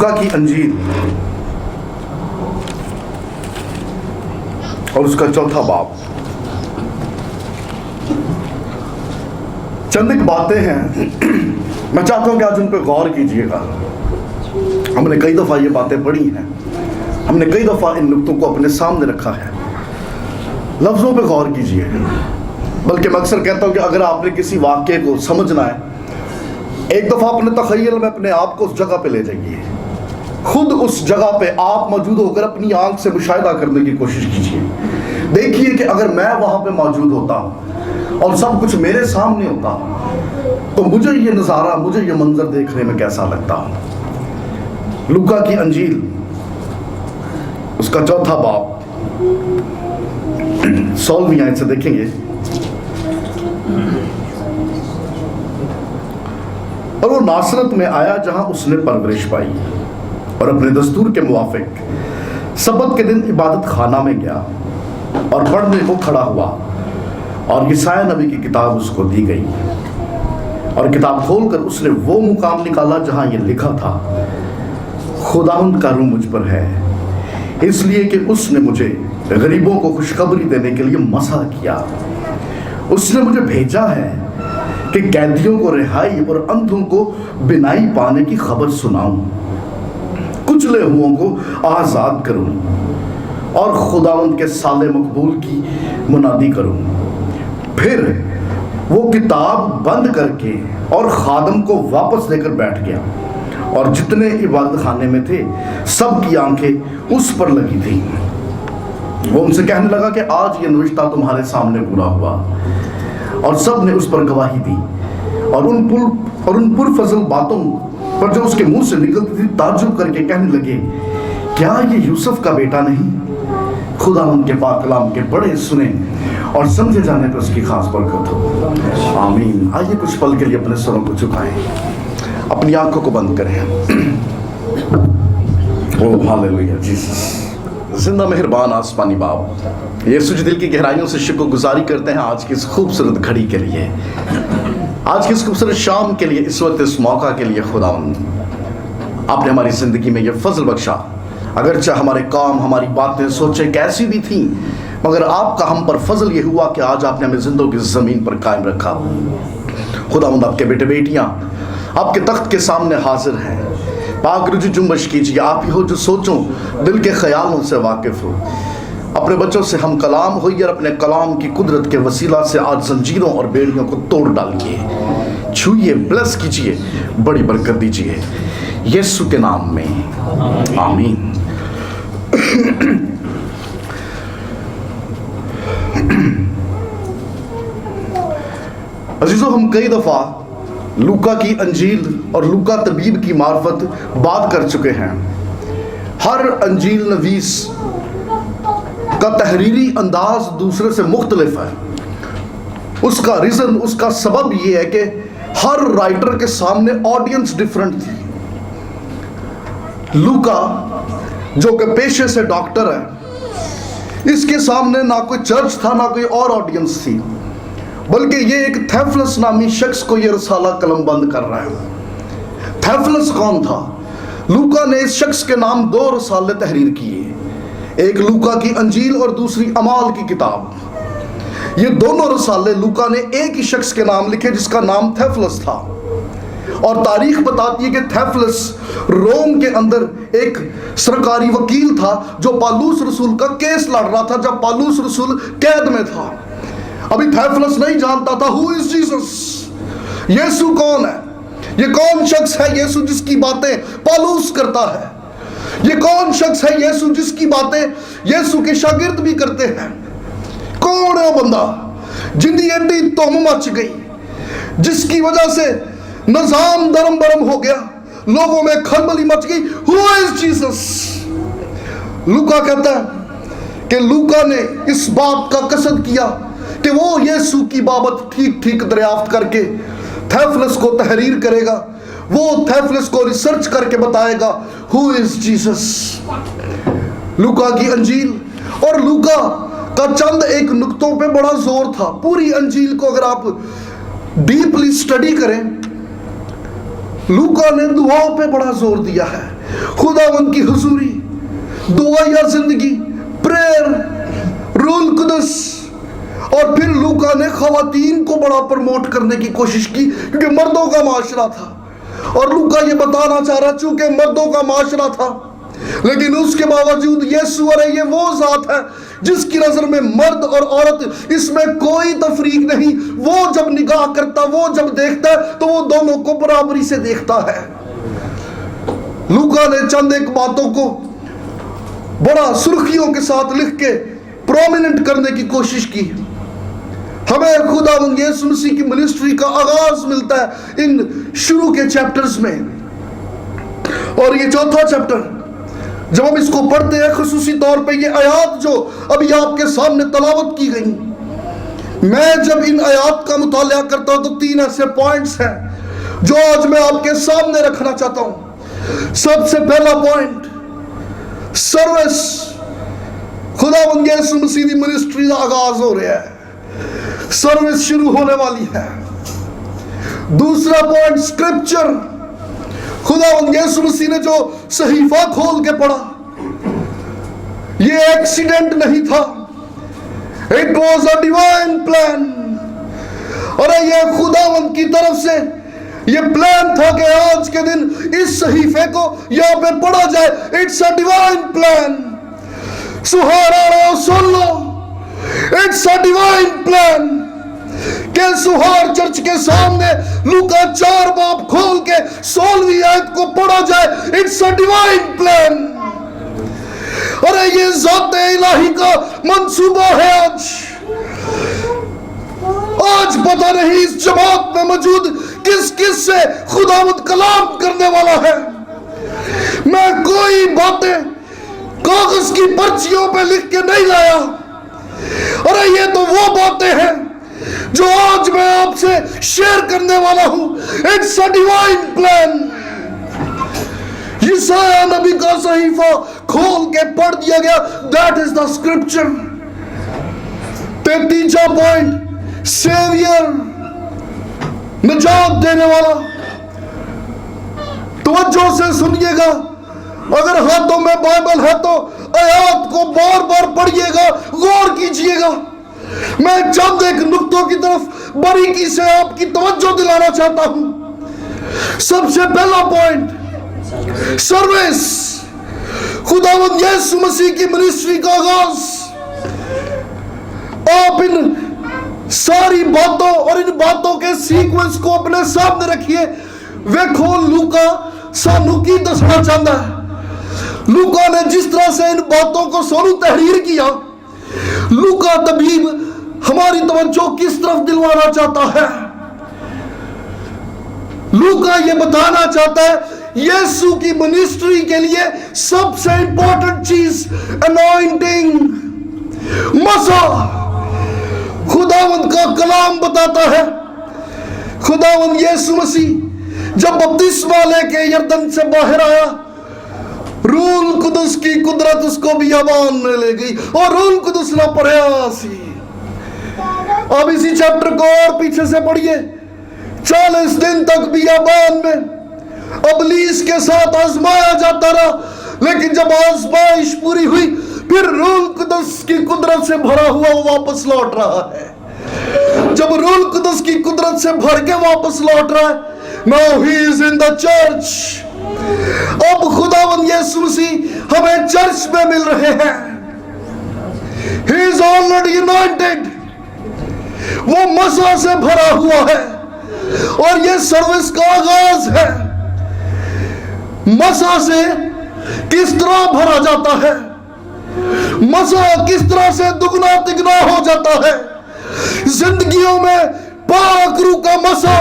लूका की अंजील और उसका चौथा बाब। चंद एक बातें हैं, मैं चाहता हूं कि आज उन पर गौर कीजिएगा। हमने कई दफा ये बातें पढ़ी हैं, हमने कई दफा इन नुक्तों को अपने सामने रखा है। लफ्जों पे गौर कीजिए। बल्कि मैं अक्सर कहता हूं कि अगर आपने किसी वाक्य को समझना है, एक दफा अपने तखय्युल में अपने आप को उस जगह पे ले जाइए। खुद उस जगह पे आप मौजूद होकर अपनी आंख से मुशाहिदा करने की कोशिश कीजिए। देखिए कि अगर मैं वहां पे मौजूद होता और सब कुछ मेरे सामने होता तो मुझे ये नज़ारा, मुझे ये मंजर देखने में कैसा लगता। लूका की अंजील उसका चौथा बाब 16वीं आयत से देखेंगे। और वो नासरत में आया जहां उसने परवरिश पाई और अपने दस्तूर के मुवाफिक सबत के दिन इबादत खाना में गया और पढ़ने को खड़ा हुआ। और यशायाह नबी की किताब उसको दी गई और किताब खोलकर उसने वो मुकाम निकाला जहां ये लिखा था, खुदावंद का रूह मुझ पर है, इसलिए कि उसने मुझे गरीबों को खुशखबरी देने के लिए मसा किया। उसने मुझे भेजा है कि कैदियों को रिहाई और अंधों को बिनाई पाने की खबर सुनाऊं, कुचले हुओं को आजाद करूं और खुदावंद के साले मकबूल की मुनादी करूं। फिर वो किताब बंद करके और खादम को वापस लेकर बैठ गया और जितने इबादत खाने में थे सबकी आंखें उस पर लगी थी। वो उनसे कहने लगा कि आज ये नुश्ता तुम्हारे सामने पूरा हुआ। और सब ने उस पर गवाही दी और उन पुरफजल बातों पर जो उसके मुंह से निकलती थी ताज्जुब करके कहने लगे, क्या ये यूसुफ का बेटा नहीं? खुदा उनके पाक कलाम के बड़े सुने और समझे जाने पर उसकी खास बरकत हो। आमीन। आइए कुछ पल के लिए अपने सरों को झुकाएं, अपनी आंखों को बंद करें। ओ हालेलुया जीसस। जिंदा मेहरबान आसमानी बाप, यीशु जी दिल की गहराइयों से शुक्रगुजारी करते हैं आज की इस खूबसूरत घड़ी के लिए, आज की इस खूबसूरत शाम के लिए, इस वक्त इस मौका के लिए। खुदावंद आपने हमारी जिंदगी में ये फजल बख्शा। अगरचे हमारे काम, हमारी बातें, सोचें कैसी भी थी, मगर आपका हम पर फजल ये हुआ कि आज आपने हमें जिंदों की ज़मीन पर कायम रखा। खुदावंद आपके बेटे बेटियां आपके तख्त के सामने हाजिर हैं। पाक रुजू जुम्बश कीजिए। आप ही हो जो सोचों दिल के ख्यालों से वाकिफ हो। अपने बच्चों से हम कलाम होइए और अपने कलाम की कुदरत के वसीला से आज जंजीरों और बेड़ियों को तोड़ डालिए, छूइए, ब्लेस कीजिए, बड़ी बरकत दीजिए यीशु के नाम में, आमीन। अजीजों, हम कई दफा लूका की अंजील और लूका तबीब की मार्फत बात कर चुके हैं। हर अंजील नवीस का तहरीरी अंदाज दूसरे से मुख्तलिफ है। उसका रीज़न, उसका सबब यह है कि हर राइटर के सामने ऑडियंस डिफरेंट थी। लूका जो कि पेशे से डॉक्टर है, इसके सामने ना कोई चर्च था ना कोई और ऑडियंस थी, बल्कि ये एक थेफलस नामी शख्स को ये रसाला कलम बंद कर रहा है। थेफलस कौन था? लूका ने इस शख्स के नाम 2 रसाले तहरीर किए, एक लूका की अंजील और दूसरी अमाल की किताब। ये दोनों रसाले लूका ने एक ही शख्स के नाम लिखे जिसका नाम थेफलस था। और तारीख बताती है कि थेफलस रोम के अंदर एक सरकारी वकील था जो पालूस रसूल का केस लड़ रहा था जब पालूस रसूल कैद में था। अभी थेफलस नहीं जानता था हु इज जीसस, यीशु कौन है, ये कौन शख्स है यीशु जिसकी बातें पालूस करता है, ये कौन शख्स है यीशु जिसकी बातें यीशु के शागिर्द भी करते हैं। कौन है वो बंदा जिंदी एडी तुम मच गई, जिसकी वजह से निजाम दरम बरम हो गया, लोगों में खलबली मच गई। Who is Jesus? लूका कहता है कि लूका ने इस बात का कसद किया कि वो यीशु की बाबत ठीक ठीक दरियाफ्त करके थेफलस को तहरीर करेगा। वो थेफलस को रिसर्च करके बताएगा हु इज जीसस। लूका की अंजील और लूका का चंद एक नुक्तों पे बड़ा जोर था। पूरी अंजील को अगर आप डीपली स्टडी करें, लूका ने दुआओं पे बड़ा जोर दिया है खुदावंद की हुजूरी, दुआया जिंदगी, प्रेयर, रूल कुदस। और फिर लूका ने खवातीन को बड़ा प्रमोट करने की कोशिश की, क्योंकि मर्दों का माशरा था और लूका ये बताना चाह रहा चूंकि मर्दों का माशरा था, लेकिन उसके बावजूद यीशु अरे ये वो जात है जिसकी नजर में मर्द और औरत इसमें कोई तफरीक नहीं। वो जब निगाह करता, वो जब देखता है तो वो दोनों को बराबरी से देखता है। लूका ने चंद एक बातों को बड़ा सुर्खियों के साथ लिख के प्रोमिनेंट करने की कोशिश की। हमें खुदावंद यीशु मसीह की मिनिस्ट्री का आगाज मिलता है इन शुरू के चैप्टर्स में। और ये चौथा चैप्टर जब हम इसको पढ़ते हैं, खुसूसी तौर पे ये आयात जो अभी आपके सामने तलावत की गई, मैं जब इन आयात का मुतालिया करता हूं तो 3 ऐसे पॉइंट्स हैं जो आज मैं आपके सामने रखना चाहता हूं। सबसे पहला पॉइंट, सर्विस। खुदावंद यीशु मसीह की मिनिस्ट्री का आगाज हो रहा है, सर्विस शुरू होने वाली है। दूसरा पॉइंट, स्क्रिप्चर। खुदावंद यीशु मसीह ने जो सहीफा खोल के पढ़ा, ये एक्सीडेंट नहीं था, it was a divine plan. अरे ये खुदावंद की तरफ से ये प्लान था कि आज के दिन इस सहीफे को यहां पे पढ़ा जाए। It's a divine plan. सुहारा सुन लो, इट्स अ डिवाइन प्लान के सुहार चर्च के सामने लूका 4 बाब खोल के 16वीं आयत को पढ़ा जाए। It's a divine plan. अरे ये ज़ाते इलाही का मंसूबा है। आज पता नहीं इस जमात में मौजूद किस किस से खुदावंद कलाम करने वाला है। मैं कोई बातें कागज की पर्चियों पे लिख के नहीं लाया। अरे ये तो वो बातें हैं जो आज मैं आपसे शेयर करने वाला हूं। It's a divine plan. यशायाह नबी का सहीफा खोल के पढ़ दिया गया, दैट इज द स्क्रिप्चर। तीसरा पॉइंट, सेवियर, निजात देने वाला। तवज्जो से सुनिएगा, अगर हाथों में बाइबल है तो आयात को बार बार पढ़िएगा, गौर कीजिएगा। मैं चंद एक नुक्तों की तरफ बारीकी से आपकी तवज्जो दिलाना चाहता हूं। सबसे पहला पॉइंट, सर्विस। खुदावंद यीशु मसीह की मिनिस्ट्री का आगाज। आप इन सारी बातों और इन बातों के सीक्वेंस को अपने सामने रखिए। वेखो लूका सानू की दसना चाहता है। लूका ने जिस तरह से इन बातों को सोनू तहरीर किया, लूका तबीब हमारी तवज्जो किस तरफ दिलवाना चाहता है। लूका ये बताना चाहता है यीशु की मिनिस्ट्री के लिए सबसे इंपॉर्टेंट चीज अनॉइंटिंग, मसा। खुदावंद का कलाम बताता है, खुदावंद यीशु मसीह जब बपतिस्मा लेके यरदन से बाहर आया, रूल कुदस की कुदरत उसको बियाबान में ले गई और रूल कुदस ना प्रयासी। अब इसी चैप्टर को और पीछे से पढ़िए। 40 दिन तक बियाबान में अबलीस के साथ आजमाया जाता रहा, लेकिन जब आजमाइश पूरी हुई फिर रूल कुदस की कुदरत से भरा हुआ वो वापस लौट रहा है। जब रूल कुदस की कुदरत से भर के वापस लौट रहा है, now he is in the church. अब खुदावंद यीशु मसीह हमें चर्च में मिल रहे हैं। He is already United. वो मसा से भरा हुआ है और ये सर्विस का आगाज है। मसा से किस तरह भरा जाता है, मसा किस तरह से दुगना तिगना हो जाता है। जिंदगियों में पाक रूह का मसा,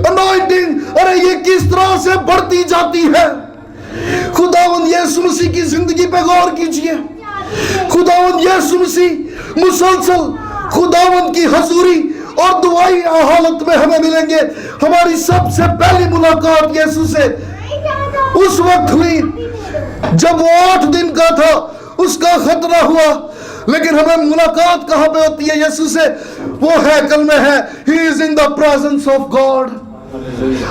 अनॉइंटिंग, अरे ये किस तरह से बढ़ती जाती है। खुदावंद यीशु मसीह की जिंदगी पे गौर कीजिए। खुदावंद यीशु मसीह मुसलसल खुदावंद की हजूरी और दुआई हालत में हमें मिलेंगे। हमारी सबसे पहली मुलाकात यीशु से उस वक्त हुई जब वो 8 दिन का था, उसका खतरा हुआ। लेकिन हमें मुलाकात कहां पे होती है यीशु से? वो हैकल में है। He is in the presence of God.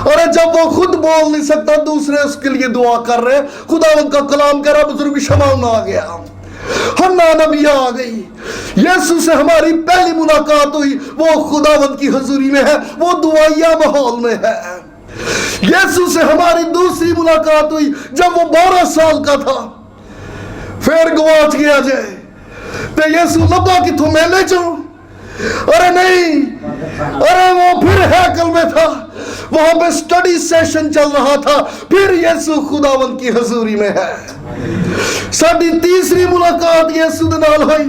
अरे जब वो खुद बोल नहीं सकता, दूसरे उसके लिए दुआ कर रहे, खुदावंद का कलाम कह रहा, बुजुर्ग शमाल आ गया, हन्ना नबी आ गई, यीशु से हमारी पहली मुलाकात हुई, वो खुदावंद की हजूरी में है, वो दुआया माहौल में है। यीशु से हमारी दूसरी मुलाकात हुई जब वो 12 साल का था, फिर गवाच गया जाए तो यीशु लब्बा कि तू मैं ले जाऊं, अरे नहीं, अरे वो फिर हैकल में था, वहां पे स्टडी सेशन चल रहा था, फिर यीशु खुदावंद की हजूरी में है। साडी तीसरी मुलाकात यीशु दे नाल हुई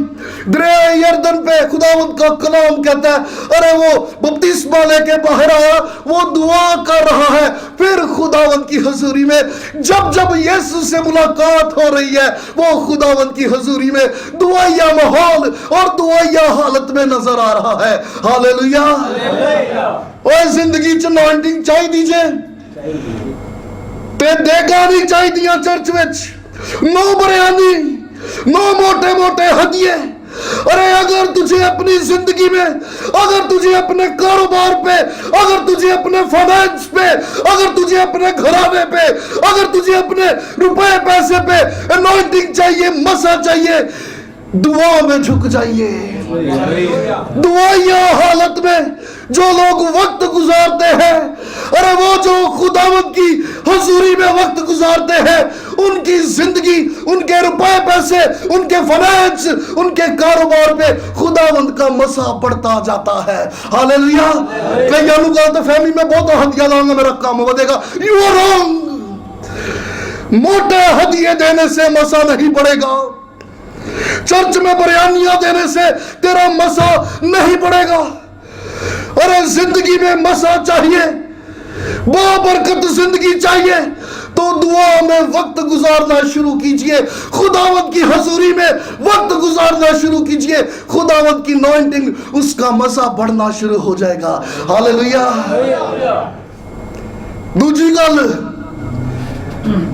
दरिया यरदन पे, खुदावंद का कलाम कहता है, अरे वो बपतिस्मा लेके बाहर आया, वो दुआ कर रहा है, फिर खुदावंद की हजूरी में जब जब यीशु से मुलाकात हो रही है, वो खुदावंद की हजूरी में दुआया माहौल और दुआया हालत में नजर आ रहा है। हालेलुया। और जिंदगी च अनॉइंटिंग चाहिए दीजे ते देगा नहीं चाहिए दिया चर्च विच, नो बयानी, नो मोटे मोटे हदिये। अरे अगर तुझे अपनी जिंदगी में, अगर तुझे अपने कारोबार पे, अगर तुझे अपने फाइनेंस पे, अगर तुझे अपने घराने पे, अगर तुझे अपने रुपए पैसे पे अनॉइंटिंग चाहिए, मसा चाहिए, दुआ में झुक जाइए। दुआया हालत में जो लोग वक्त गुजारते हैं, अरे वो जो खुदावंद की हजूरी में वक्त गुजारते हैं, उनकी जिंदगी, उनके रुपए पैसे, उनके फाइनेंस, उनके कारोबार पे खुदावंद का मसा पड़ता जाता है। हालेलुया। कईयां लोग तो फैमिली में बहुत हदिया लाऊंगा मेरा काम बढ़ेगा, यू आर रॉन्ग। मोटे हदिये देने से मसा नहीं बढ़ेगा, चर्च में बयानियां देने से तेरा मसा नहीं पड़ेगा। अरे जिंदगी में मसा चाहिए, बाबरकत जिंदगी चाहिए, तो दुआ में वक्त गुजारना शुरू कीजिए, खुदावंद की हजूरी में वक्त गुजारना शुरू कीजिए, खुदावंद की अनॉइंटिंग, उसका मसा बढ़ना शुरू हो जाएगा। हालेलुया। दूसरी गल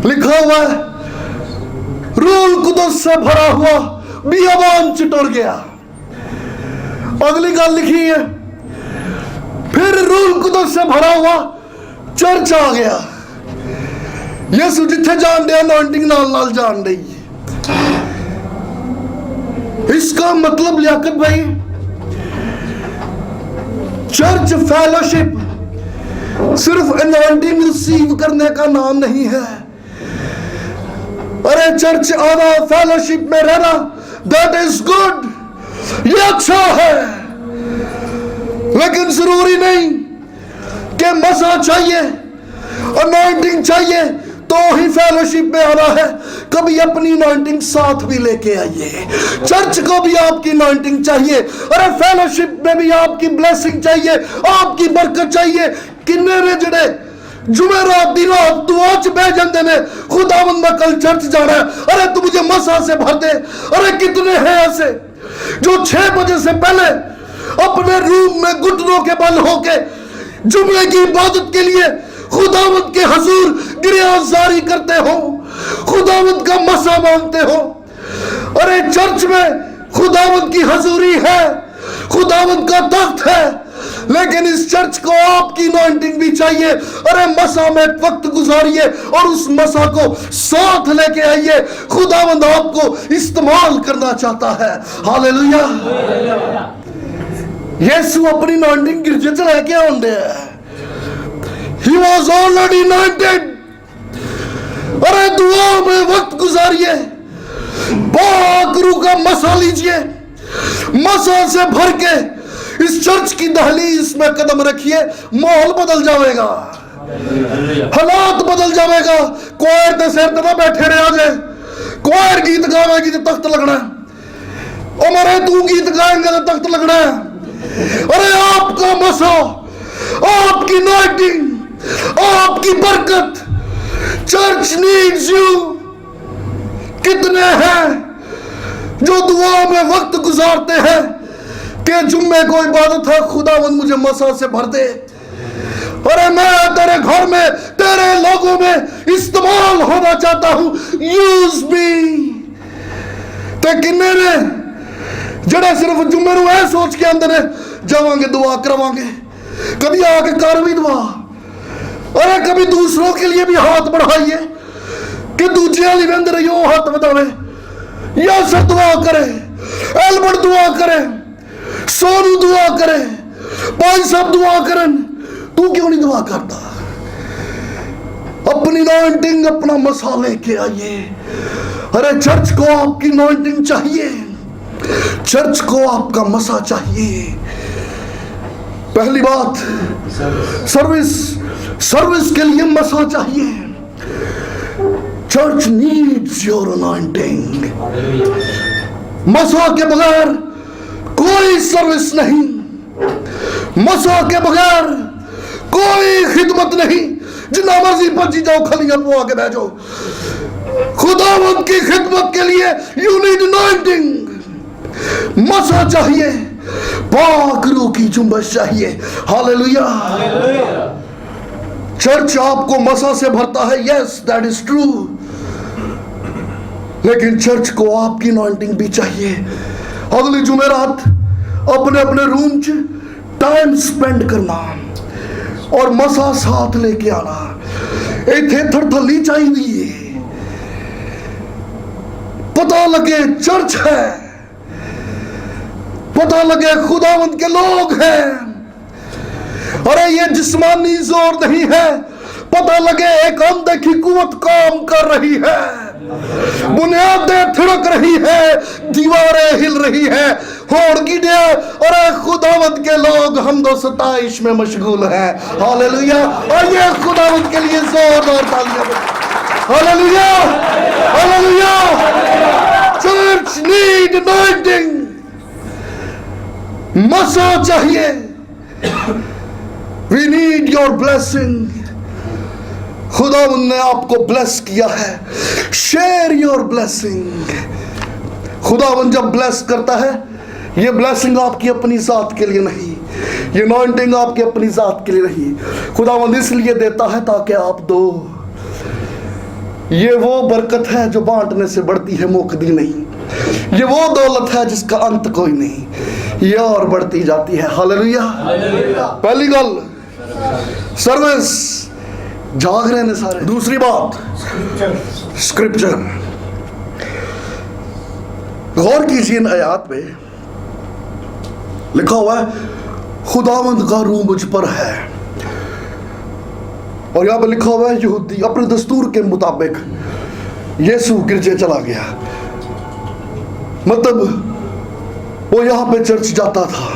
लिखा हुआ है, रूल कुदस से भरा हुआ बियाबान चिटोर गया। अगली गल लिखी है, फिर रूल कुदस से भरा हुआ चर्च आ गया। यीशु जिथे जान दे अनॉइंटिंग नाल नाल जान रही है। इसका मतलब लियाकत भाई, चर्च फेलोशिप सिर्फ अनॉइंटिंग रिसीव करने का नाम नहीं है। अरे चर्च आना, फेलोशिप में रहना, दैट इज गुड, ये अच्छा है, लेकिन जरूरी नहीं कि मसा चाहिए, अनॉइंटिंग चाहिए तो ही फेलोशिप में आना है। कभी अपनी अनॉइंटिंग साथ भी लेके आइए। चर्च को भी आपकी अनॉइंटिंग चाहिए, अरे फेलोशिप में भी आपकी ब्लेसिंग चाहिए, आपकी बरकत चाहिए। किन्ने ने जड़े जुमेरात दी रात दुआ च बह जाते ने, खुदावंद मैं कल चर्च जाना है, अरे तू मुझे मसा से भर दे। अरे कितने हैं ऐसे जो 6 बजे से पहले अपने रूम में घुटनों के बल होके जुमे की इबादत के लिए खुदावंद के हजूर गिरफ्तारी करते हो, खुदावंद का मसा मांगते हो। अरे चर्च में खुदावंद की हजूरी है, खुदावंद का तख्त है, लेकिन इस चर्च को आपकी अनॉइंटिंग भी चाहिए। अरे मसा में वक्त गुजारिए और उस मसा को साथ लेके आइए, खुदावंद आपको इस्तेमाल करना चाहता है। हालेलुया। यीशु अपनी अनॉइंटिंग गिरजे च लेके आंदे है। He was already anointed। अरे दुआ में वक्त गुजारिए, बाकरू का मसा लीजिए, मसा से भर के इस चर्च की दहलीज में कदम रखिए, माहौल बदल जाएगा, हालात बदल जाएगा। कोयर के सिर पे बैठे रहे जाए, कोयर गीत गावेगी तो तख्त लगना है, और मरे तू गीत गाएंगे तो तख्त लगना है। अरे आपका मसा, आपकी अनॉइंटिंग, आपकी बरकत, चर्च नीड्स यू। कितने हैं जो दुआ में वक्त गुजारते हैं कि जुम्मे को इबादत है, खुदावंद मुझे मसा से भर दे, अरे मैं तेरे घर में, तेरे लोगों में इस्तेमाल होना चाहता हूं, यूज मी। ते किन्ने ने जड़े सिर्फ जुम्मे नु सोच के अंदर जावांगे दुआ करवांगे, कभी आके कर भी दुआ, अरे कभी दूसरों के लिए भी हाथ बढ़ाइए कि दूजे वाली बंद रही हो हाथ बढ़ावे, या सर दुआ करे, एल्बर्ट दुआ करे, सोनू दुआ करे, भाई साहब दुआ करन, तू क्यों नहीं दुआ करता? अपनी नॉइंटिंग, अपना मसा लेके आइए। अरे चर्च को आपकी नॉइंटिंग चाहिए, चर्च को आपका मसा चाहिए। पहली बात, सर्विस के लिए मसा चाहिए। Church needs your anointing. मसा के बगैर कोई सर्विस नहीं, मसा के बगैर कोई खिदमत नहीं। जितना मर्जी पची जाओ, खलियां पुआ के बैठो, खुदावंद की खिदमत के लिए यू नीड अनॉइंटिंग। मसा चाहिए, पाक रूह की जुम्बश चाहिए। हालेलुया। चर्च आपको मसा से भरता है, यस दैट इज ट्रू, लेकिन चर्च को आपकी अनॉइंटिंग भी चाहिए। अगली जुमेरात अपने अपने रूम च टाइम स्पेंड करना और मसा साथ लेके आना। इथे थरथली चाहिए, पता लगे चर्च है, पता लगे खुदावंद के लोग हैं। अरे ये जिस्मानी जोर नहीं है, पता लगे एक अनदेखी कुव्वत काम कर रही है, बुनियादें थिड़क रही है, दीवारें हिल रही है, होड़ गिरे। अरे खुदावंद के लोग हमदो सताइश में मशगूल हैं। हालेलुया। और ये खुदावंद के लिए जोरदार तालियां। Hallelujah, hallelujah. Church need anointing, मसा चाहिए। We need your blessing. खुदावंद ने आपको ब्लेस किया है, शेयर योर ब्लेसिंग। खुदावंद जब ब्लेस करता है, ये ब्लेसिंग आपकी अपनी जात के लिए नहीं, ये अनॉइंटिंग आपकी अपनी जात के लिए नहीं। खुदावंद इसलिए देता है ताकि आप दो। ये वो बरकत है जो बांटने से बढ़ती है, मुकदी नहीं। ये वो दौलत है जिसका अंत कोई नहीं, ये और बढ़ती जाती है। हालेलुया। पहली गल सर्विस, जाग रहे हैं सारे। दूसरी बात स्क्रिप्चर। गौर कीजिए इन आयात पे लिखा हुआ है खुदावंद का रूह मुझ पर है, और यहां पर लिखा हुआ है यहूदी अपने दस्तूर के मुताबिक यीशु गिरजे चला गया। मतलब वो यहां पे चर्च जाता था।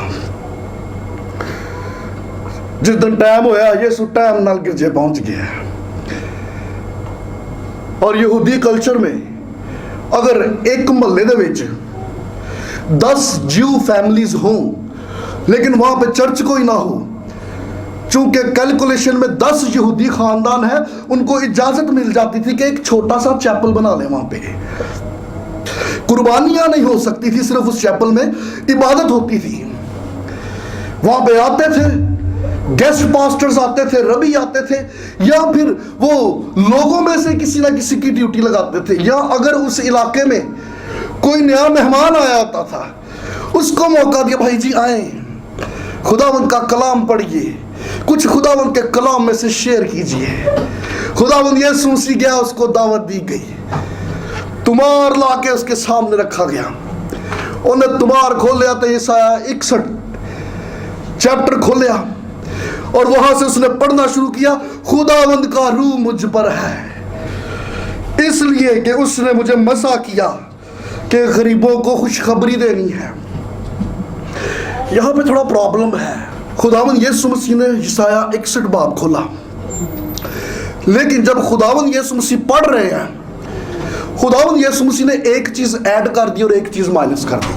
जिस दिन टाइम होया, यीशु टाइम नाल गिरजे पहुंच गया। और यहूदी कल्चर में अगर एक महल्ले दे विच 10 ज्यू फैमिलीज हों, लेकिन वहां पे चर्च कोई ना हो, चूंकि कैलकुलेशन में 10 यहूदी खानदान है, उनको इजाजत मिल जाती थी कि एक छोटा सा चैपल बना ले। वहां पे कुर्बानियां नहीं हो सकती थी, सिर्फ उस चैपल में इबादत होती थी। वहां पे आते थे गेस्ट पास्टर्स, आते थे रबी आते थे, या फिर वो लोगों में से किसी ना किसी की ड्यूटी लगाते थे। या अगर उस इलाके में कोई नया मेहमान आया होता था, उसको मौका दिया, भाई जी आए, खुदावंद का कलाम पढ़िए, कुछ खुदावंद के कलाम में से शेयर कीजिए। खुदावंद यीशु मसीह गया, उसको दावत दी गई, तुम्हार लाके उसके सामने रखा गया। उन्हें तुम्हार खोलिया तो यशायाह 61 चैप्टर खोलिया, और वहां से उसने पढ़ना शुरू किया, खुदावंद का रूह मुझ पर है इसलिए कि उसने मुझे मसा किया कि गरीबों को खुशखबरी देनी है। यहां पे थोड़ा प्रॉब्लम है। खुदावंद यीशु मसीह ने यशायाह 61 बाब खोला, लेकिन जब खुदावंद यीशु मसीह पढ़ रहे हैं, खुदावंद यीशु मसीह ने एक चीज ऐड कर दी और एक चीज माइनस कर दी।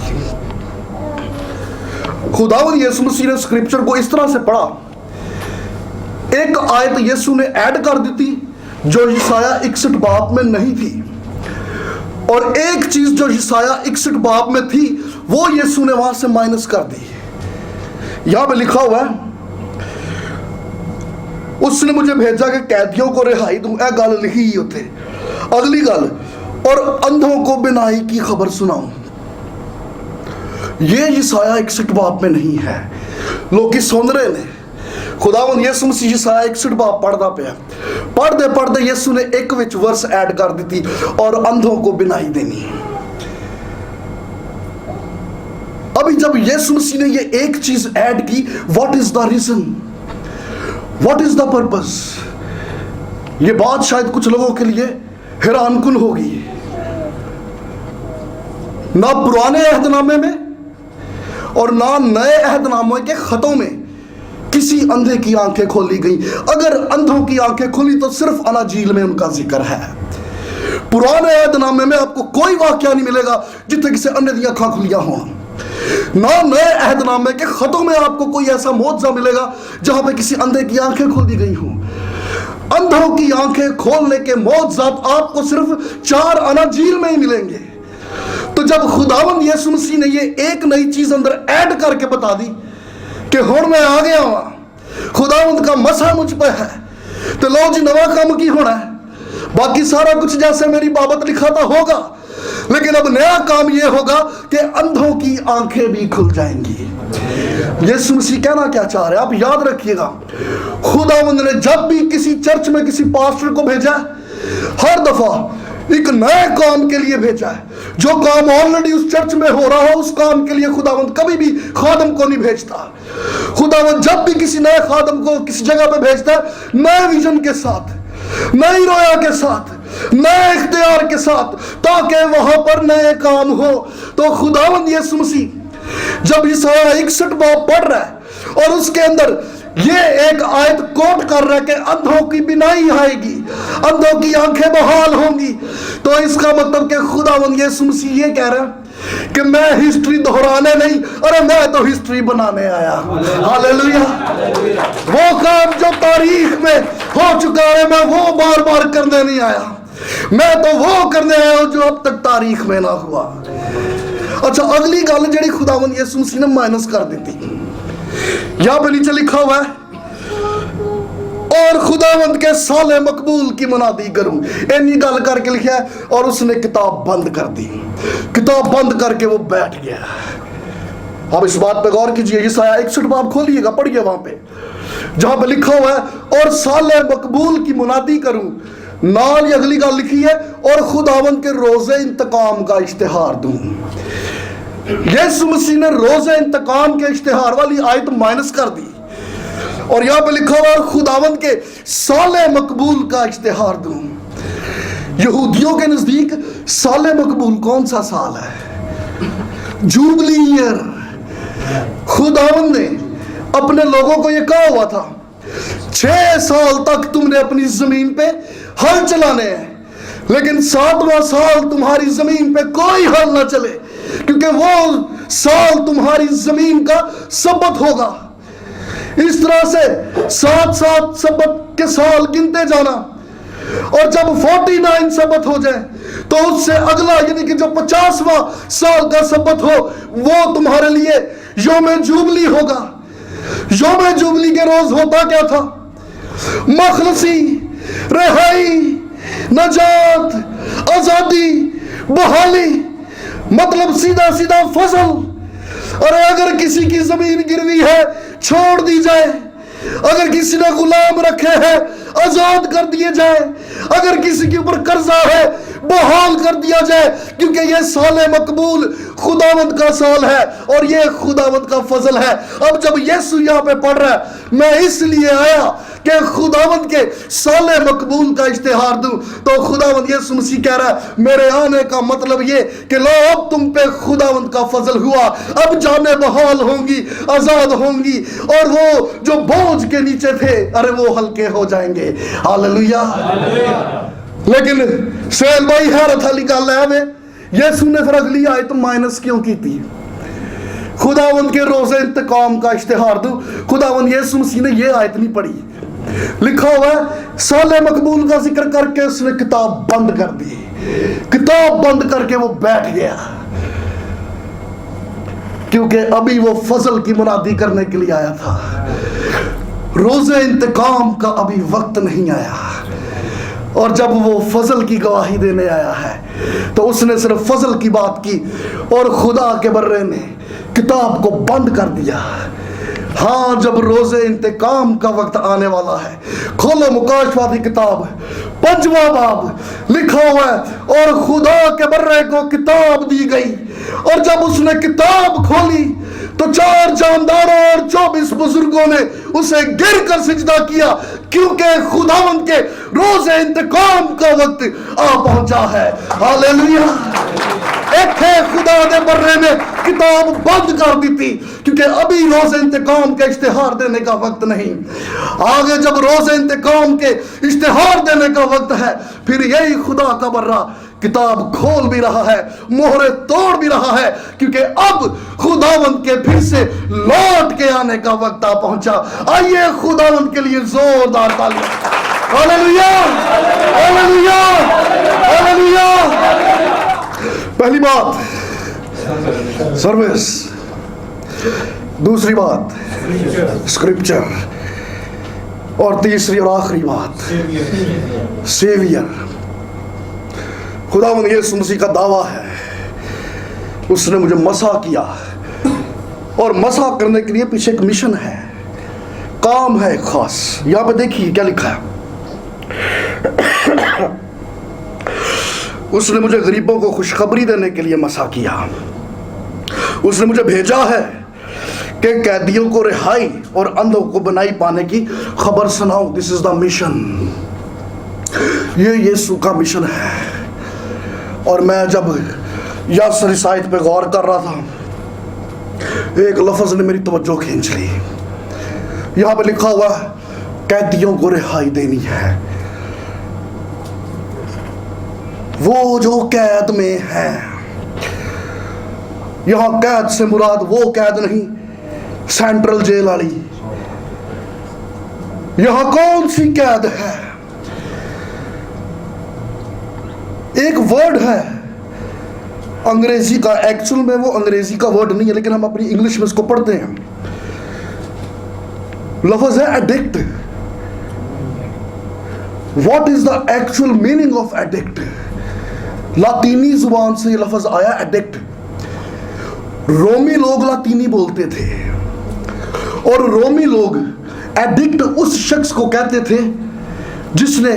खुदावंद यीशु मसीह ने स्क्रिप्चर को इस तरह से पढ़ा, एक आयत यीशु ने ऐड कर दी थी जो यशायाह 61 बाब में नहीं थी, और एक चीज जो यशायाह 61 बाब में थी वो यीशु ने वहां से माइनस कर दी। यहां पे लिखा हुआ है, उसने मुझे भेजा कि कैदियों को रिहाई दूं। ए गल लिखी ही होते। अगली गल, और अंधों को बिनाई की खबर सुनाऊं। ये यशायाह 61 बाब में नहीं है। लोग सुन रहे ने, खुदावंद यीशु मसीह यशायाह 61 बाब पढ़दा पिया, पढ़दे पढ़दे यीशु ने एक विच वर्स ऐड कर दी और अंधों को बिनाई देनी। अभी जब यीशु मसीह ने ये एक चीज ऐड की, what is the reason, what is the purpose? ये बात शायद कुछ लोगों के लिए हैरानकुन होगी। ना पुराने अहदनामे में और ना नए अहदनामे के खतों में किसी अंधे की आंखें खोली गई। अगर अंधों की आंखें खुली तो सिर्फ अनाजील में उनका जिक्र है। पुराने अहदनामे में आपको कोई वाक्य नहीं मिलेगा जिथे किसी अंधे की आंखें खुलियां हों। ना नए अहदनामे के खतों में आपको कोई ऐसा मौजज़ा मिलेगा जहां पे किसी अंधे की आंखें खोल दी गई हों। अंधों की आंखें खोलने के मौजज़ात आपको सिर्फ 4 अनाजील में ही मिलेंगे। तो जब खुदावंद यीशु मसीह ने ये एक नई चीज अंदर ऐड करके बता दी कि हुण मैं आ गया हूं, खुदावंद का मसा मुझ पर है, तो लो जी नवा काम की होना है। बाकी सारा कुछ जैसे मेरी बाबत लिखा था होगा, लेकिन अब नया काम यह होगा कि अंधों की आंखें भी खुल जाएंगी। यीशु मसीह कहना क्या चाह रहे हैं आप याद रखिएगा। खुदावंद ने जब भी किसी चर्च में किसी पास्टर को भेजा, हर दफा एक नए काम के लिए भेजा है। जो काम ऑलरेडी उस चर्च में हो रहा हो, उस काम के लिए खुदावंद कभी भी खादम को नहीं भेजता। खुदावंद जब भी किसी नए खादम को किसी जगह पे भेजता है, नए विजन के साथ, नई रोया के साथ, नए इख्तियार के साथ, ताकि वहां पर नए काम हो। तो खुदावंद यीशु मसीह जब यशायाह 61 बाब पढ़ रहा है और उसके अंदर ये एक आयत कोट कर रहा है कि अंधों की बिनाई आएगी, अंधों की आंखें बहाल होंगी, तो इसका मतलब कि खुदावंद यीशु मसीह ये कह रहा है कि मैं हिस्ट्री दोहराने नहीं, अरे मैं तो हिस्ट्री बनाने आया। हालेलुया। वो काम जो तारीख में हो चुका है, मैं वो बार बार करने नहीं आया, मैं तो वो करने आया हूं जो अब तक तारीख में ना हुआ। अच्छा, अगली गल जी खुदावंद यीशु मसीह ने माइनस कर दी थी, यहां पे नीचे लिखा हुआ है, और खुदावंद के साले मकबूल की मुनादी करूं। इन्हीं गल करके लिखा है और उसने किताब बंद कर दी। किताब बंद करके वो बैठ गया। अब इस बात पे गौर कीजिए, यशायाह 61 बाब खोलिएगा, पढ़िए वहां पे जहां पे लिखा हुआ है और साले मकबूल की मुनादी करूं। नाल ये अगली गल लिखी है, और खुदावंद के रोजे इंतकाम का इश्तिहार दूं। यीशु मसीह ने रोजे इंतकाम के इश्तिहार वाली आयत माइनस कर दी और यहां पे लिखा हुआ खुदावंद के साले मकबूल का इश्तिहार दूं। यहूदियों के नजदीक साले मकबूल कौन सा साल है? Jubilee year. खुदावंद ने अपने लोगों को यह कहा हुआ था, 6 साल तक तुमने अपनी जमीन पे हल चलाने हैं, लेकिन 7वां साल तुम्हारी जमीन पे कोई हल ना चले, क्योंकि वो साल तुम्हारी जमीन का सबत होगा। इस तरह से 7 सबत के साल गिनते जाना, और जब 49 सबत हो जाए तो उससे अगला यानी कि जो 50वां साल का सबत हो, वो तुम्हारे लिए योम जुबली होगा। योम जुबली के रोज होता क्या था? मखलसी, रिहाई, नजात, आजादी, बहाली, मतलब सीधा सीधा फसल। और अगर किसी की जमीन गिरवी है छोड़ दी जाए, अगर किसी ने गुलाम रखे हैं आजाद कर दिए जाए, अगर किसी के ऊपर कर्जा है बहाल कर दिया जाए, क्योंकि ये साले मकबूल खुदावंद का साल है और ये खुदावंद का फजल है। अब जब यीशु यहाँ पे पढ़ रहा है, मैं इसलिए आया कि खुदावंद के साले मकबूल का इश्तिहार दूं, तो खुदावंद यीशु मसीह कह रहा है मेरे आने का मतलब ये कि लो अब तुम पे खुदावंद का फजल हुआ, अब जाने बहाल होंगी, आजाद होंगी, और वो जो बोझ के नीचे थे अरे वो हल्के हो जाएंगे। हालेलुया। लेकिन सोहेल भाई हैरत वाली गल है, वे यीशु ने फिर अगली आयत माइनस क्यों की थी? खुदावंद के रोजे इंतकाम का इश्तिहार दूं। खुदावंद यीशु मसीह ने ये आयत नहीं पढ़ी, लिखा हुआ है साले मकबूल का जिक्र करके उसने किताब बंद कर दी। किताब बंद करके वो बैठ गया, क्योंकि अभी वो फजल की मुनादी करने के लिए आया था। रोजे इंतकाम का अभी वक्त नहीं आया, और जब वो फजल की गवाही देने आया है तो उसने सिर्फ फजल की बात की और खुदा के बर्रे ने किताब को बंद कर दिया। हाँ, जब रोजे इंतकाम का वक्त आने वाला है। खोलो मुकाशफा की किताब, 5वां बाब, लिखा हुआ है और खुदा के बर्रे को किताब दी गई, और जब उसने किताब खोली तो 4 जानदारों और 24 बुजुर्गों ने उसे गिर कर सिजदा किया, क्योंकि खुदावंद के रोजे इंतकाम का वक्त आ पहुंचा है। हालेलुया। एक खुदा दे बर्रे में किताब बंद कर दी थी, क्योंकि अभी रोजे इंतकाम के इश्तिहार देने का वक्त नहीं। आगे जब रोजे इंतकाम के इश्तिहार देने का वक्त है, फिर यही खुदा का बर्रा किताब खोल भी रहा है, मोहरे तोड़ भी रहा है, क्योंकि अब खुदावंद के फिर से लौट के आने का वक्त आ पहुंचा। आइए खुदावंद के लिए जोरदार तालियां। Hallelujah, hallelujah, hallelujah. पहली बात सर्विस, दूसरी बात स्क्रिप्चर, और तीसरी और आखिरी बात सेवियर। खुदावंद यीशु मसीह का दावा है, उसने मुझे मसा किया, और मसा करने के लिए पीछे एक मिशन है, काम है खास। यहां पे देखिए क्या लिखा है। उसने मुझे गरीबों को खुशखबरी देने के लिए मसा किया। उसने मुझे भेजा है कि कैदियों को रिहाई और अंधों को बनाई पाने की खबर सुनाऊं। This is the mission. ये यीशु का मिशन है। और मैं जब यासर इस आयत पे गौर कर रहा था, एक लफ्ज ने मेरी तवज्जो खींच ली। यहां पे लिखा हुआ है कैदियों को रिहाई देनी है। वो जो कैद में है, यहां कैद से मुराद वो कैद नहीं सेंट्रल जेल वाली। यहां कौन सी कैद है? एक वर्ड है अंग्रेजी का, एक्चुअल में वो अंग्रेजी का वर्ड नहीं है, लेकिन हम अपनी इंग्लिश में इसको पढ़ते हैं। लफ्ज है addict. What is the actual meaning of addict? लातीनी जुबान से ये लफ्ज आया एडिक्ट। रोमी लोग लातीनी बोलते थे, और रोमी लोग एडिक्ट उस शख्स को कहते थे जिसने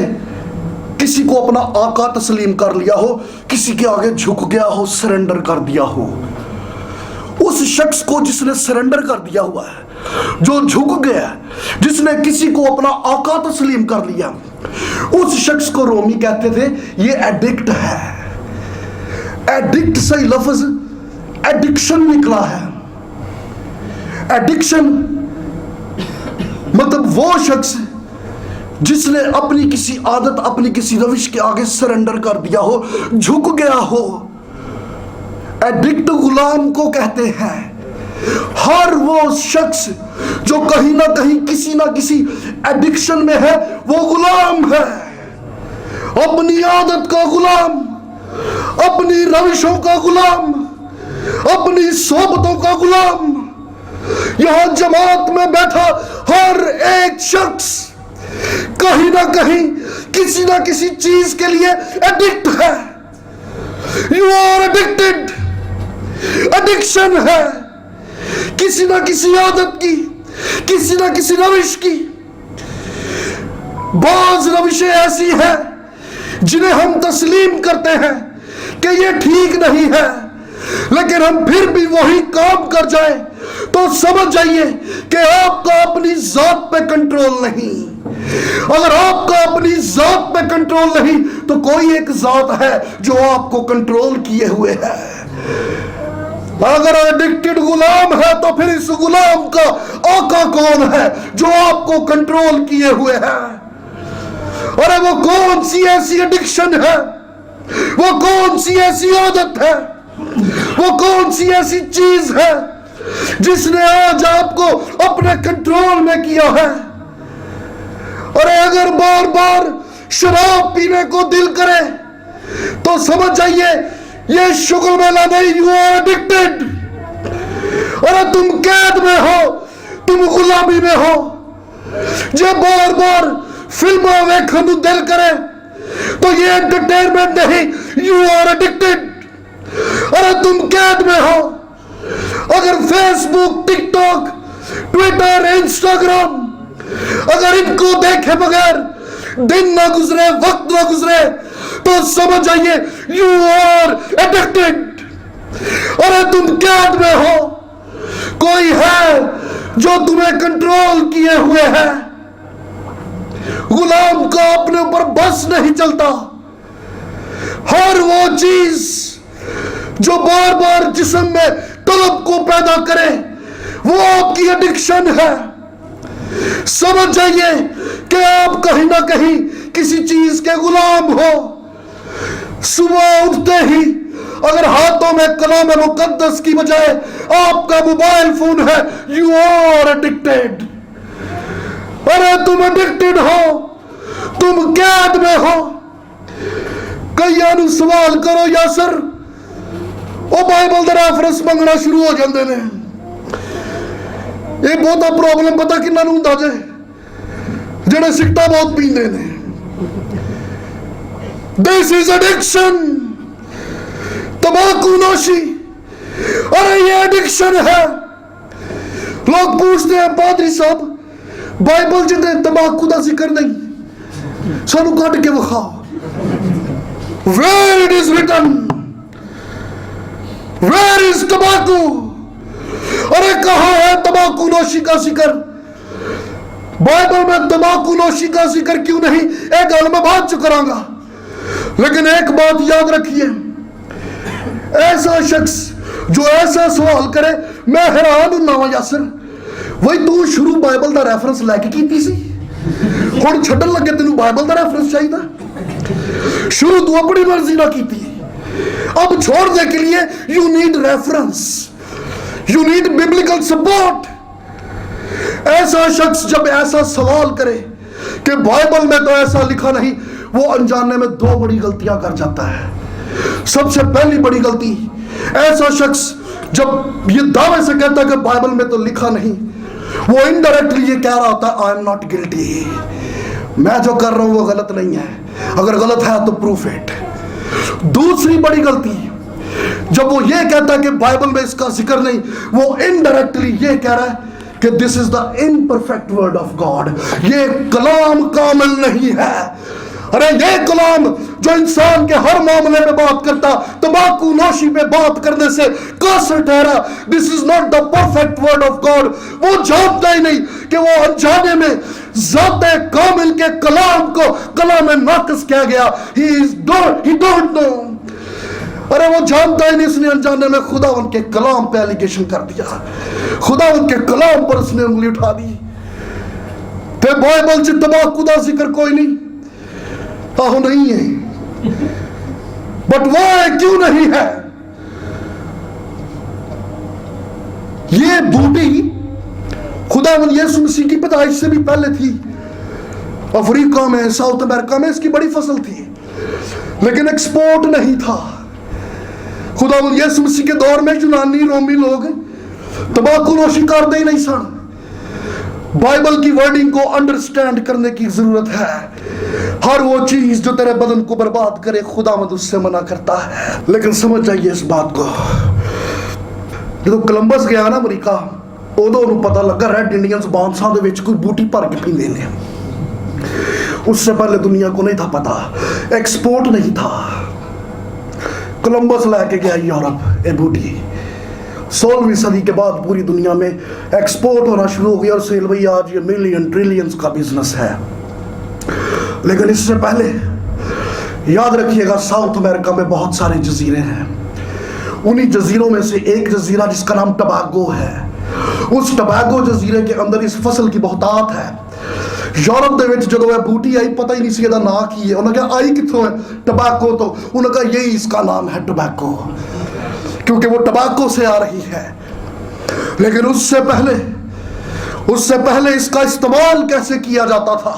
किसी को अपना आका तस्लीम कर लिया हो, किसी के आगे झुक गया हो, सरेंडर कर दिया हो। उस शख्स को जिसने सरेंडर कर दिया हुआ है, जो झुक गया, जिसने किसी को अपना आका तस्लीम कर लिया, उस शख्स को रोमी कहते थे ये एडिक्ट है। एडिक्ट से लफ्ज एडिक्शन निकला है। एडिक्शन मतलब वो शख्स जिसने अपनी किसी आदत, अपनी किसी रविश के आगे सरेंडर कर दिया हो, झुक गया हो। एडिक्ट गुलाम को कहते हैं। हर वो शख्स जो कहीं ना कहीं किसी ना किसी एडिक्शन में है, वो गुलाम है। अपनी आदत का गुलाम, अपनी रविशों का गुलाम, अपनी सोबतों का गुलाम। यहां जमात में बैठा हर एक शख्स कहीं ना कहीं किसी ना किसी चीज के लिए एडिक्ट है। You are addicted. एडिक्शन है किसी ना किसी आदत की, किसी ना किसी रविश की। बाज रविशें ऐसी हैं जिन्हें हम तस्लीम करते हैं कि ये ठीक नहीं है, लेकिन हम फिर भी वही काम कर जाए तो समझ जाइए कि आपका अपनी जात पे कंट्रोल नहीं। अगर आपका अपनी जात पे कंट्रोल नहीं तो कोई एक जात है जो आपको कंट्रोल किए हुए है। अगर एडिक्टेड गुलाम है तो फिर इस गुलाम का आका कौन है जो आपको कंट्रोल किए हुए है? अरे वो कौन सी ऐसी एडिक्शन है, वो कौन सी ऐसी आदत है, वो कौन सी ऐसी चीज है जिसने आज आपको अपने कंट्रोल में किया है? और अगर बार बार शराब पीने को दिल करे तो समझ जाइए ये शुगर मेला नहीं, यू आर एडिक्टेड। अरे तुम कैद में हो, तुम गुलामी में हो। जब बार बार फिल्म वेखन को दिल करे तो ये एंटरटेनमेंट नहीं, यू आर एडिक्टेड। अरे तुम कैद में हो। अगर फेसबुक, टिकटॉक ट्विटर, इंस्टाग्राम, अगर इनको देखे बगैर दिन ना गुजरे, वक्त ना गुजरे, तो समझ जाइए यू आर एडिक्टेड। अरे तुम कैद में हो, कोई है जो तुम्हें कंट्रोल किए हुए है। गुलाम का अपने ऊपर बस नहीं चलता। हर वो चीज जो बार बार जिस्म में तलब को पैदा करे, वो आपकी एडिक्शन है। समझ जाइए कि आप कहीं ना कहीं किसी चीज के गुलाम हो। सुबह उठते ही अगर हाथों में कलाम मुकद्दस की बजाय आपका मोबाइल फोन है, यू आर एडिक्टेड। अरे तुम एडिक्टेड हो, तुम कैद में हो। कई सवाल करो यासर, वो बाइबल का रेफरेंस मंगना शुरू हो जाते हैं। ये बहुत प्रॉब्लम पता कि होता जे जेड़े सिगटा बहुत पींदे ने। दिस इज एडिक्शन, तंबाकू नोशी। अरे ये एडिक्शन है। लोग पूछते हैं पादरी साहब, बाइबल च तंबाकू का जिक्र नहीं, सानू कट के विखाओ। Where it is written? Where is tobacco? अरे कहां है तंबाकू नोशी का जिक्र? बाइबल में तंबाकू नोशी का जिक्र क्यों नहीं, एक गल मैं बात च करांगा। लेकिन एक बात याद रखिए, ऐसा शख्स जो ऐसा सवाल करे, मैं हैरान हूं ना यासर, वही तू शुरू बाइबल का रेफरेंस लैके कीती सी, हुण छड्डन लगे तेनू बाइबल का रेफरेंस चाहिए। शुरू तू अपनी मर्जी ना की, अब छोड़ने के लिए you need reference, you need biblical support. ऐसा शख्स जब ऐसा सवाल करे कि बाइबल में तो ऐसा लिखा नहीं, वो अनजाने में दो बड़ी गलतियां कर जाता है। सबसे पहली बड़ी गलती, ऐसा शख्स जब ये दावे से कहता है कि बाइबल में तो लिखा नहीं, वो इनडायरेक्टली ये कह रहा होता है आई एम नॉट गिल्टी, मैं जो कर रहा हूं वो गलत नहीं है, अगर गलत है तो प्रूफ इट। दूसरी बड़ी गलती, जब वो ये कहता है कि बाइबल में इसका जिक्र नहीं, वो इनडायरेक्टली ये कह रहा है कि this is the imperfect word of God, ये कलाम कामिल नहीं है। अरे ये कलाम जो इंसान के हर मामले में बात करता, तंबाकू नोशी पे बात करने से कासर ठहरा, this is not the perfect word of God. वो जानता ही नहीं कि वो अनजाने में ज़ाते कामिल के कलाम को कलाम नाक़िस किया गया। ही डोंट नो। अरे वो जानता ही नहीं, इसने अनजाने में खुदा उनके कलाम पे एलिगेशन कर दिया, खुदा उनके कलाम पर उसने उंगली उठा दी। ते बाइबल च तंबाकू दा जिक्र कोई नहीं, आहो नहीं है, बट वो क्यों नहीं है? ये बूटी खुदा यीशु मसीह की पैदाइश से भी पहले थी। अफ्रीका में, साउथ अमेरिका में इसकी बड़ी फसल थी, लेकिन एक्सपोर्ट नहीं था। खुदा यीशु मसीह के दौर में यूनानी रोमी लोग तंबाकू नोशी करते ही नहीं सन। बाइबल की वर्डिंग को अंडरस्टैंड करने की जरूरत है। हर वो चीज जो तेरे बदन को बर्बाद करे, खुदावंद उससे मना करता है। लेकिन समझ जाइए इस बात को, जब कोलंबस गया ना अमरीका, उदों उन्हें पता लगा रेड इंडियंस बांसां दे विच कोई बूटी भर के पींदे ने। उससे पहले दुनिया को नहीं था पता, एक्सपोर्ट नहीं था। कोलंबस लेके गया यूरोप ये बूटी, 16वीं सदी के बाद पूरी दुनिया में एक्सपोर्ट होना शुरू हो गया और सेल भाई आज ये मिलियन ट्रिलियंस का बिजनेस है। लेकिन इससे पहले याद रखिएगा, साउथ अमेरिका में बहुत सारे जजीरे हैं। उन्हीं जजीरों में से एक जजीरा जिसका नाम टबागो है, उस टबागो जजीरे के अंदर इस फसल की बहुतात है। यूरोप ਦੇ ਵਿੱਚ ਜਦੋਂ ਇਹ बूटी आई, पता ही नहीं सी ਇਹਦਾ ਨਾਂ ਕੀ है। उन्होंने कहा आई कितों है? टबाको। तो उन्होंने कहा यही इसका नाम है टबाको, क्योंकि वो टबाको से आ रही है। लेकिन उससे पहले इसका इस्तेमाल कैसे किया जाता था,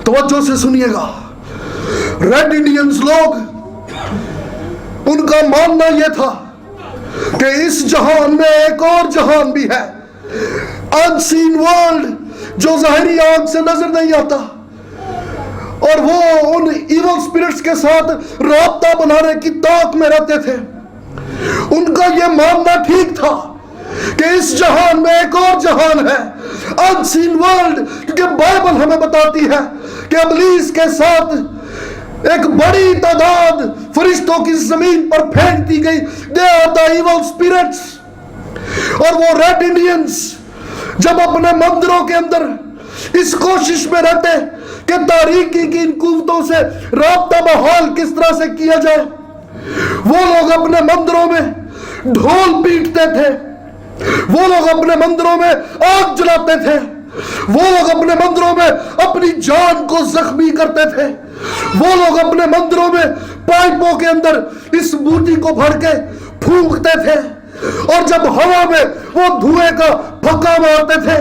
तवज्जो से सुनिएगा। रेड इंडियंस लोग, उनका मानना यह था कि इस जहान में एक और जहान भी है, अनसीन वर्ल्ड, जो ज़ाहिरी आंख से नजर नहीं आता, और वो उन इवल स्पिरिट्स के साथ राब्ता बनाने की ताक में रहते थे। उनका यह मानना ठीक था कि इस जहान में एक और जहान है, अनसीन वर्ल्ड, क्योंकि बाइबल हमें बताती है कि इब्लीस के साथ एक बड़ी तादाद फरिश्तों की जमीन पर फेंक दी गई। They are the evil spirits. और वो रेड इंडियंस जब अपने मंदिरों के अंदर इस कोशिश में रहते कि तारीकी की इन कुव्वतों से राब्ता बहाल किस तरह से किया जाए, वो लोग अपने मंदिरों में ढोल पीटते थे, वो लोग अपने मंदिरों में आग जलाते थे, वो लोग अपने मंदिरों में अपनी जान को जख्मी करते थे, वो लोग अपने मंदिरों में पाइपों के अंदर इस बूटी को भर के फूंकते थे, और जब हवा में वो धुएं का फक्का मारते थे।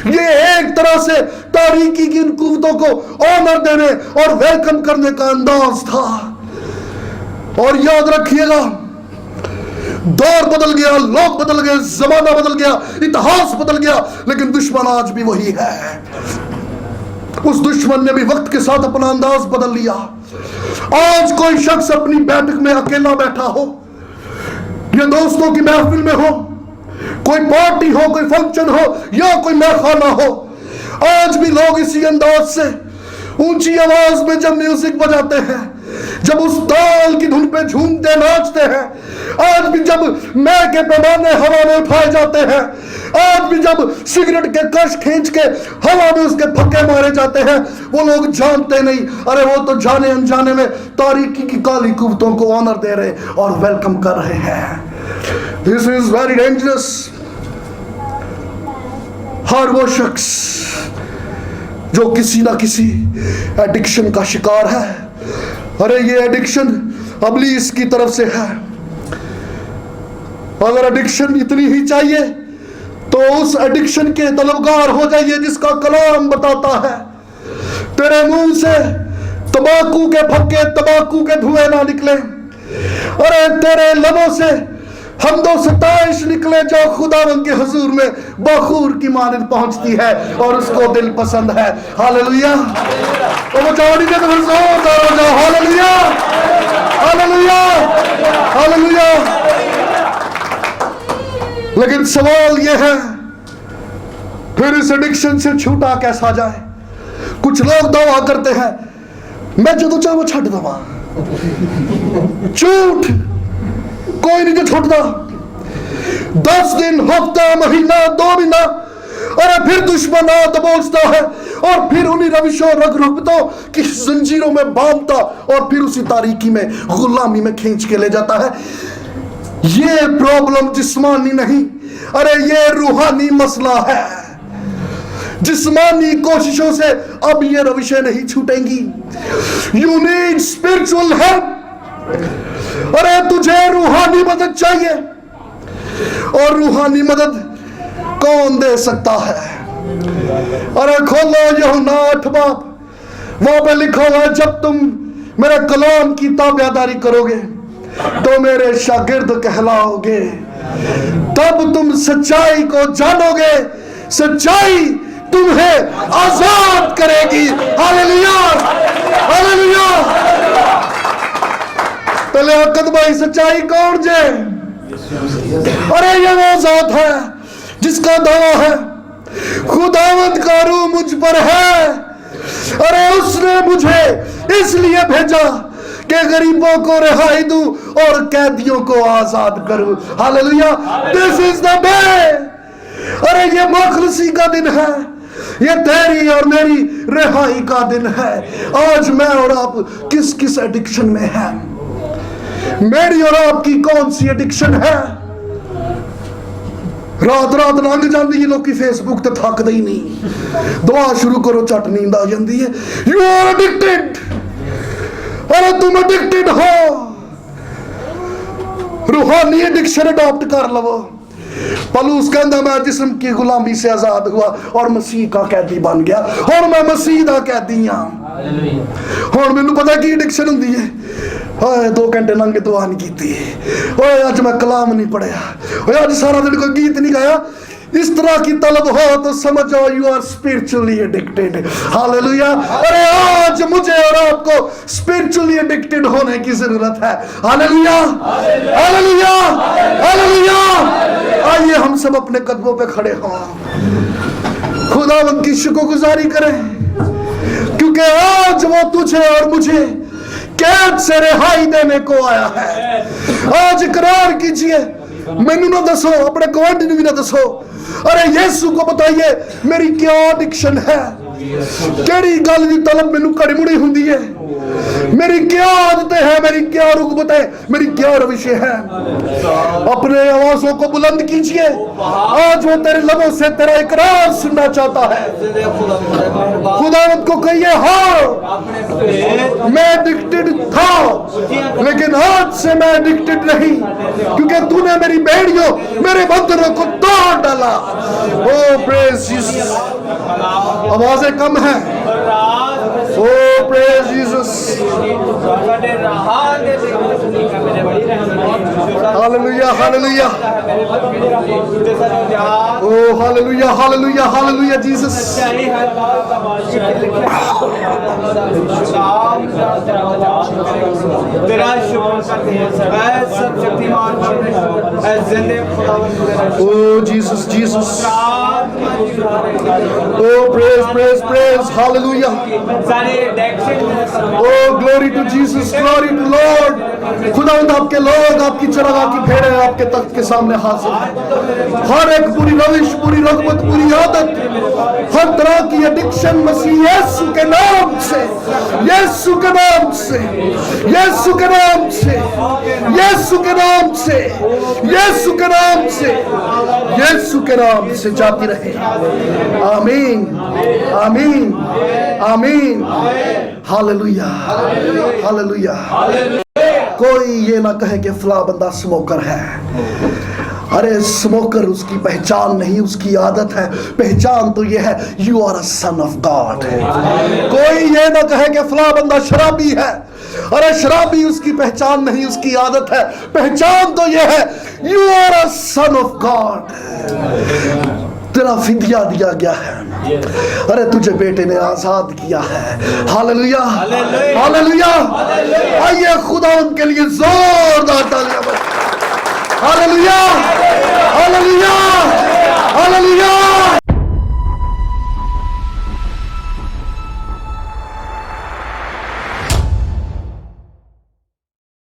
ये एक तरह से तारीकी की इन कुव्वतों को ऑनर देने और वेलकम करने का अंदाज था। और याद रखिएगा, दौर बदल गया, लोग बदल गए, जमाना बदल गया, इतिहास बदल गया, लेकिन दुश्मन आज भी वही है। उस दुश्मन ने भी वक्त के साथ अपना अंदाज बदल लिया। आज कोई शख्स अपनी बैठक में अकेला बैठा हो या दोस्तों की महफिल में हो, कोई पार्टी हो, कोई फंक्शन हो या कोई महखाना हो, आज भी लोग इसी अंदाज से ऊंची आवाज में जब म्यूजिक बजाते हैं, जब उस ताल की धुन पे झूमते नाचते हैं, आज भी जब मैं के पैमाने हवा में उठाए जाते हैं, आज भी जब सिगरेट के कश खींच के हवा में उसके फक्के मारे जाते हैं, वो लोग जानते नहीं, अरे वो तो जाने अनजाने में तारीकी की काली कुव्वतों को ऑनर दे रहे और वेलकम कर रहे हैं। This is very dangerous. हर वो शख्स जो किसी ना किसी एडिक्शन का शिकार है, अरे ये एडिक्शन इब्लीस की तरफ से है। अगर एडिक्शन इतनी ही चाहिए तो उस एडिक्शन के तलबगार हो जाइए जिसका कलाम बताता है, तेरे मुंह से तंबाकू के फक्के, तंबाकू के धुएं ना निकले, अरे तेरे लबों से हमदो सताइश निकले जो खुदावंद के हुजूर में बखूर की मानद पहुंचती है और उसको दिल पसंद है। हालेलुया। तो वो जोड़ी के तो जोरदार हो जाओ, हालेलुया, हालेलुया, हालेलुया। लेकिन सवाल यह है, फिर इस एडिक्शन से छूटा कैसा जाए? कुछ लोग दावा करते हैं मैं जो चाहो छड़ दवा। झूठ, कोई नहीं जो छूटता। 10 दिन, हफ्ता, महीना, 2 महीना, और फिर दुश्मन आत बोलता है और फिर उन्हीं रविशों रगरूपतों की जंजीरों में बांधता और फिर उसी तारीकी में गुलामी में खींच के ले जाता है। ये प्रॉब्लम जिस्मानी नहीं, अरे ये रूहानी मसला है। जिस्मानी कोशिशों से अब ये रविशें नहीं छूटेंगी। You need spiritual help. अरे तुझे रूहानी मदद चाहिए, और रूहानी मदद कौन दे सकता है? अरे खोलो यूहन्ना 8 बाब, वहां पे लिखा हुआ है जब तुम मेरे कलाम की ताबेदारी करोगे तो मेरे शागिर्द कहलाओगे, तब तुम सच्चाई को जानोगे, सच्चाई तुम्हें आजाद करेगी। Hallelujah, hallelujah. पहले अकद भाई, सच्चाई कौन जे? अरे ये वो जात है जिसका दावा है खुदावंद का रूह मुझ पर है, अरे उसने मुझे इसलिए भेजा कि गरीबों को रिहाई दूं और कैदियों को आजाद करूं। Hallelujah. This is the day. अरे ये मखलसी का दिन है, ये तेरी और मेरी रिहाई का दिन है। आज मैं और आप किस किस एडिक्शन में हैं? मेरी और आपकी कौन सी एडिक्शन है? रात रात लंघ जाती है, लोग फेसबुक ते थकदे ही नहीं। दुआ शुरू करो झट नींद आ जाती है। You are addicted. अरे तुम एडिक्टेड हो। रूहानी एडिक्शन अडॉप्ट कर लो। पलूस कहता मैं जिस्म की गुलामी से आजाद हुआ और मसीह का कैदी बन गया, और मैं मसीह का कैदी हाँ। हुण मैनू पता की एडिक्शन हुंदी है। 2 घंटे लंघे दुआ नहीं की, अज मैं कलाम नहीं पढ़िया, अज सारा दिन कोई गीत नहीं गाया, इस तरह की तलब हो तो समझ जाओ you are spiritually addicted. Hallelujah. अरे आज मुझे और आपको स्पिरिचुअली एडिक्टेड होने की जरूरत है। Hallelujah, hallelujah, hallelujah. आइए हम सब अपने कदमों पे खड़े हों, खुदावंद की शुक्रगुजारी करें, क्योंकि आज वो तुझे और मुझे कैद से रिहाई देने को आया है। आज इकरार कीजिए, मैनू ना दसो, अपने गवांढी भी ना दसो, अरे यीशु को बताइए मेरी क्या एडिक्शन है, केड़ी गल दी तलब मैनू कड़ी मुड़ी हुंदी है, मेरी क्या आदतें हैं, मेरी क्या रुगबतें, मेरी क्या रविश है। अपने आवाजों को बुलंद कीजिए, आज वो तेरे लबों से तेरा इकरार सुनना चाहता है। खुदावंद को कहिए, हाँ मैं एडिक्टेड था, लेकिन आज से मैं एडिक्टेड नहीं, क्योंकि तूने मेरी बेड़ियों, मेरे बंधनों को तोड़ डाला। Oh praise Jesus. आवाजें कम है। Oh praise Jesus. Hallelujah, hallelujah. Oh hallelujah, hallelujah, hallelujah Jesus. तेरा शुक्र करते हैं सब शक्तिमान oh Jesus, Jesus. Oh praise, praise, praise. Hallelujah. Oh glory to Jesus, glory to Lord. खुदावंद आपके लोग, आपकी चरागाह की भेड़ें आपके तख्त के सामने हाजिर हैं। हर एक बुरी रविश, बुरी रगबत, बुरी आदत, हर तरह की एडिक्शन मसीह यीशु के नाम से, यीशु के नाम से, यीशु के नाम से, यीशु के नाम से, यीशु के नाम से, यीशु के नाम से जाती रहे। आमीन, आमीन, आमीन। Hallelujah, hallelujah. कोई ये ना कहे कि फला बंदा स्मोकर है। अरे स्मोकर उसकी पहचान नहीं, उसकी आदत है। पहचान तो ये है, you are a son of God. कोई ये ना कहे कि फला बंदा शराबी है। अरे शराबी उसकी पहचान नहीं, उसकी आदत है। पहचान तो ये है, you are a son of God. तेरा फिदिया दिया गया है। अरे तुझे बेटे ने आजाद किया है। Hallelujah, hallelujah. आइए खुदा उनके लिए जोरदार तालियां बजाएं। Hallelujah, hallelujah, hallelujah.